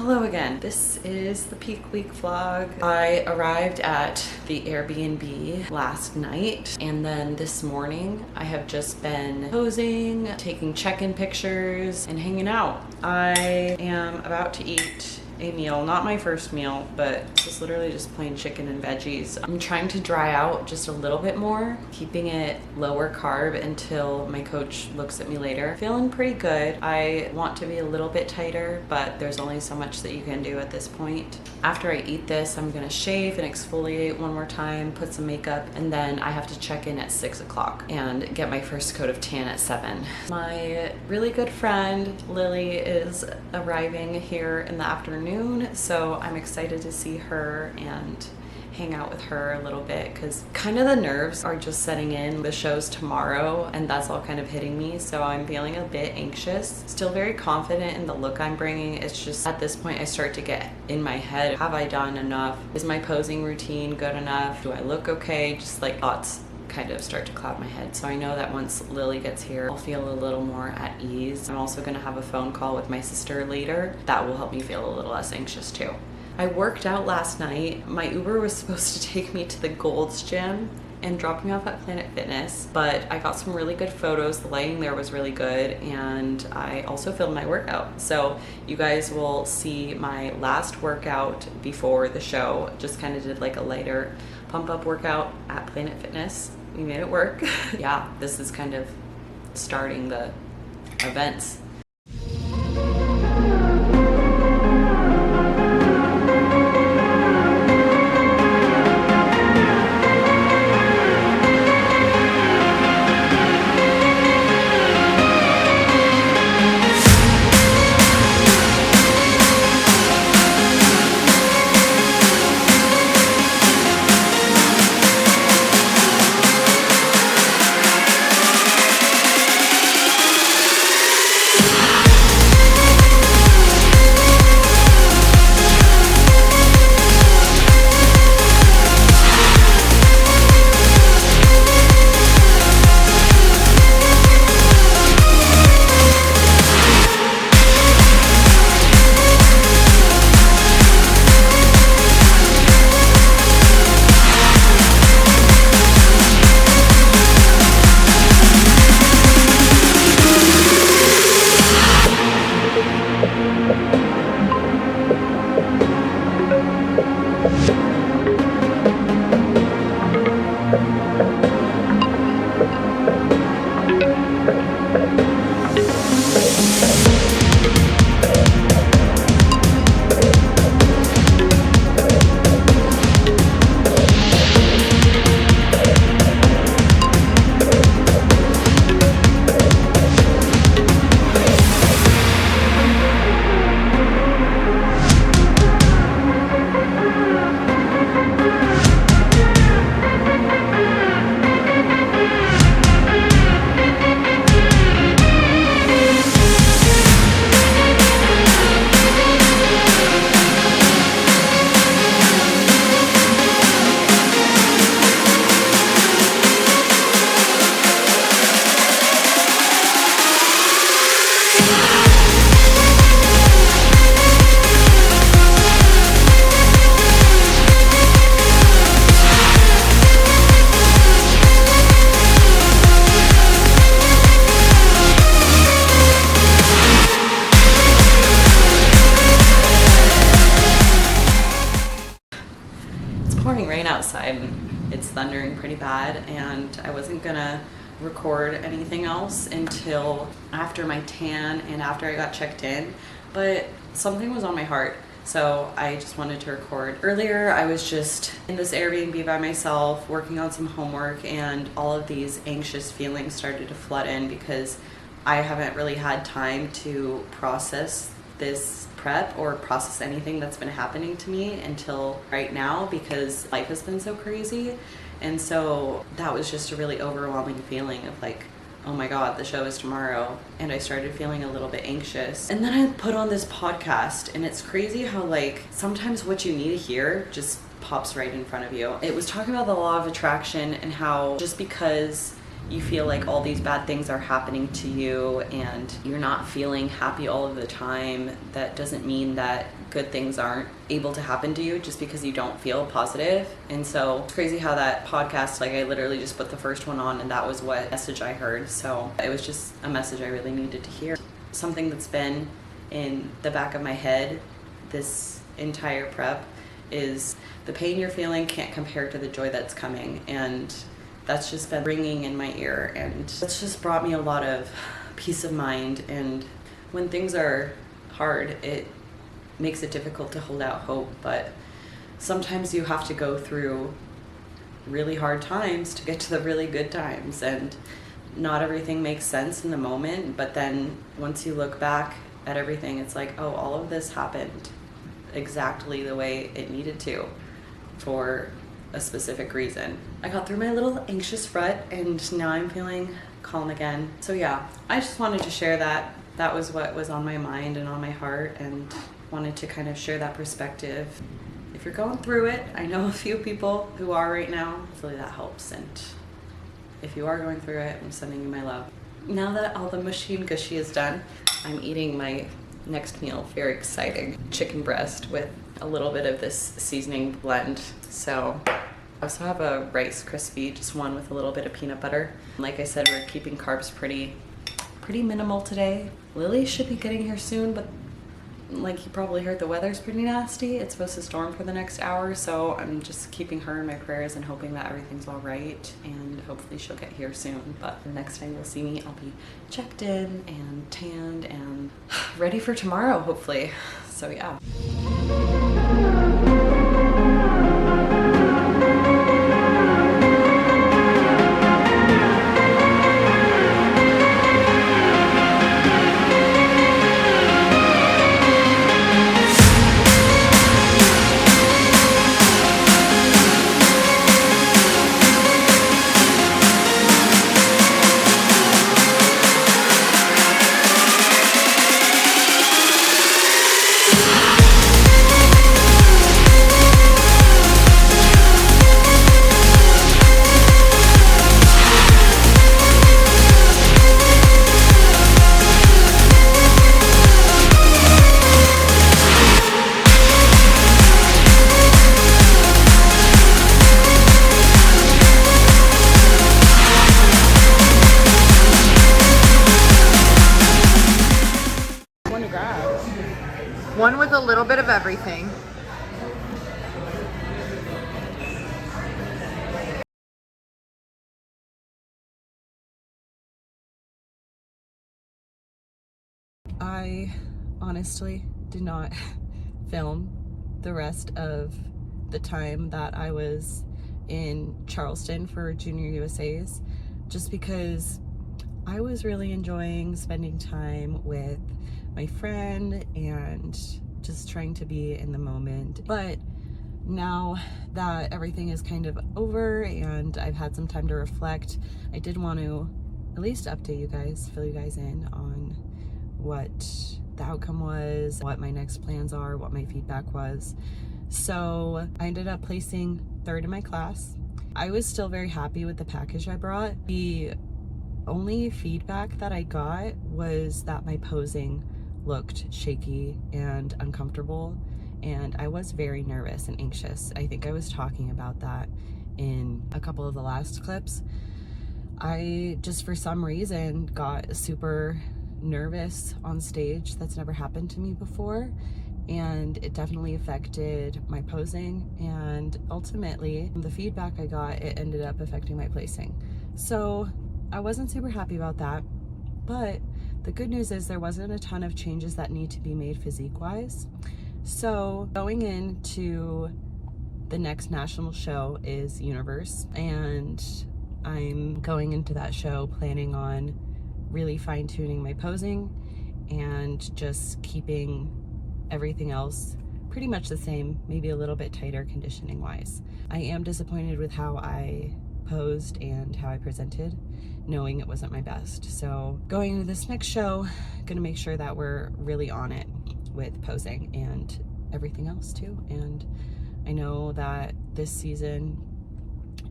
Hello again. This is the peak week vlog. I arrived at the Airbnb last night, and then this morning I have just been posing, taking check-in pictures, and hanging out. I am about to eat a meal, not my first meal, but it's literally just plain chicken and veggies. I'm trying to dry out just a little bit more, keeping it lower carb until my coach looks at me later. Feeling pretty good. I want to be a little bit tighter, but there's only so much that you can do at this point. After I eat this, I'm gonna shave and exfoliate one more time, put some makeup, and then I have to check in at 6 o'clock and get my first coat of tan at 7. My really good friend Lily is arriving here in the afternoon, so I'm excited to see her and hang out with her a little bit because kind of the nerves are just setting in. The show's tomorrow and that's all kind of hitting me, so I'm feeling a bit anxious. Still very confident in the look I'm bringing. It's just at this point I start to get in my head, have I done enough? Is my posing routine good enough? Do I look okay? Just like thoughts kind of start to cloud my head. So I know that once Lily gets here, I'll feel a little more at ease. I'm also gonna have a phone call with my sister later. That will help me feel a little less anxious too. I worked out last night. My Uber was supposed to take me to the Gold's Gym and drop me off at Planet Fitness, but I got some really good photos. The lighting there was really good, and I also filmed my workout. So you guys will see my last workout before the show. Just kind of did like a lighter pump up workout at Planet Fitness. We made it work. Yeah, this is kind of starting the events. Rain outside and it's thundering pretty bad, and I wasn't gonna record anything else until after my tan and after I got checked in, but something was on my heart, so I just wanted to record. Earlier I was just in this Airbnb by myself working on some homework, and all of these anxious feelings started to flood in because I haven't really had time to process this prep or process anything that's been happening to me until right now because life has been so crazy. And so that was just a really overwhelming feeling of like, oh my God, the show is tomorrow. And I started feeling a little bit anxious. And then I put on this podcast, and it's crazy how like sometimes what you need to hear just pops right in front of you. It was talking about the law of attraction and how just because you feel like all these bad things are happening to you and you're not feeling happy all of the time, that doesn't mean that good things aren't able to happen to you just because you don't feel positive. And so it's crazy how that podcast, like I literally just put the first one on and that was what message I heard. So it was just a message I really needed to hear. Something that's been in the back of my head this entire prep is the pain you're feeling can't compare to the joy that's coming. And that's just been ringing in my ear, and it's just brought me a lot of peace of mind. And when things are hard, it makes it difficult to hold out hope, but sometimes you have to go through really hard times to get to the really good times, and not everything makes sense in the moment, but then once you look back at everything, it's like, oh, all of this happened exactly the way it needed to for a specific reason. I got through my little anxious rut and now I'm feeling calm again. So yeah, I just wanted to share that. That was what was on my mind and on my heart, and wanted to kind of share that perspective. If you're going through it, I know a few people who are right now. Hopefully that helps. And if you are going through it, I'm sending you my love. Now that all the mushy and gushy is done, I'm eating my next meal. Very exciting. Chicken breast with a little bit of this seasoning blend. So I also have a Rice Krispie, just one with a little bit of peanut butter. Like I said, we're keeping carbs pretty minimal today. Lily should be getting here soon, but like you probably heard, the weather's pretty nasty. It's supposed to storm for the next hour, so I'm just keeping her in my prayers and hoping that everything's all right, and hopefully she'll get here soon. But the next time you'll see me, I'll be checked in and tanned and ready for tomorrow, hopefully. So yeah. One with a little bit of everything. I honestly did not film the rest of the time that I was in Charleston for Junior USA's, just because I was really enjoying spending time with my friend and just trying to be in the moment. But now that everything is kind of over and I've had some time to reflect, I did want to at least update you guys, fill you guys in on what the outcome was, what my next plans are, what my feedback was. So I ended up placing third in my class. I was still very happy with the package I brought. The only feedback that I got was that my posing looked shaky and uncomfortable, and I was very nervous and anxious. I think I was talking about that in a couple of the last clips. I just, for some reason, got super nervous on stage. That's never happened to me before, and it definitely affected my posing, and ultimately the feedback I got, it ended up affecting my placing. So I wasn't super happy about that, but the good news is there wasn't a ton of changes that need to be made physique-wise. So going into the next national show is Universe, and I'm going into that show planning on really fine-tuning my posing and just keeping everything else pretty much the same, maybe a little bit tighter conditioning-wise. I am disappointed with how I posed and how I presented, knowing it wasn't my best. So going into this next show, gonna make sure that we're really on it with posing and everything else too. And I know that this season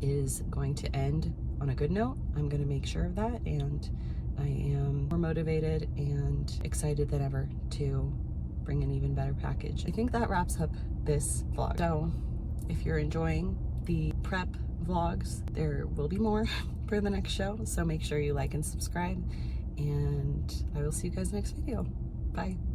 is going to end on a good note. I'm gonna make sure of that, and I am more motivated and excited than ever to bring an even better package. I think that wraps up this vlog. So if you're enjoying the prep vlogs, there will be more for the next show. So make sure you like and subscribe, and I will see you guys next video. Bye.